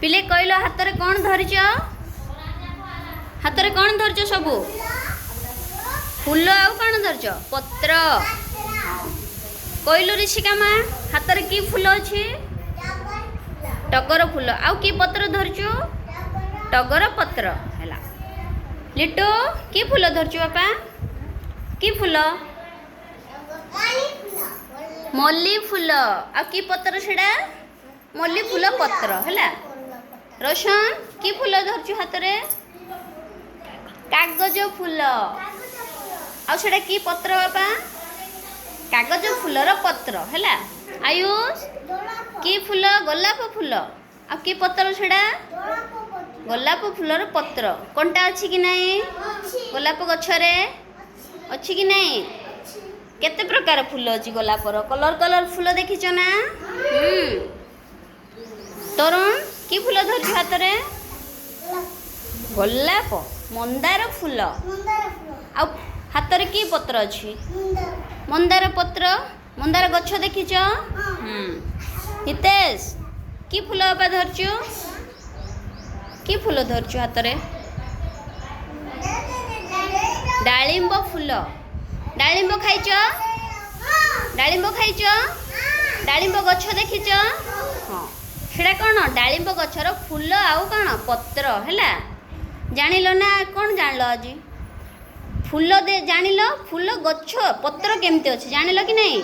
पिले कहल हाथ में कौन धरिच हाथ में कौन धरिच सबू फूल आउ कौन धरिच पत्र कहलु ऋषिका माँ हाथ में कि फूल अच्छी टगर फूल आउ कि पत्र धरचु टगर पत्र है लिटू कि फूल धरचु बापा कि फूल मल्ली फूल आ कि पत्र सेड़ा मल्ली फूल पत्र है रोशन कि फूल धरचु हाथ रे कागज फूल आ सेड़ा कि पत्र बापा कागज फूलर पत्र है आयुष कि फूल गोलाप फूल आ कि पत्र सेड़ा गोलाप फूलर पत्र कंटा अच्छी कि नहीं गोलाप गछरे अच्छी कि नहीं केते प्रकार फूल अच्छी गोलापर कलर कलर फूल देखिच ना तरुण कि फूल धरछ हाथ रे गोलाप मंदार फूल आ हाथ रे कि पत्र अच्छी मंदार पत्र मंदार गछ देखिच हितेश कि फूल बापा धरचु कि फूल धरचु हाथ रे डालिंब फूल डालिंब खाइच डालिंब खाइच डालिंब गछ देखिच हाँ सेटा कौन डालिंब गछर फूल आउ कौन पत्र है जानिल ना कौन जान आज फूल दे जानिल फूल गछ पत्र केमती अच्छे जानिल कि नहीं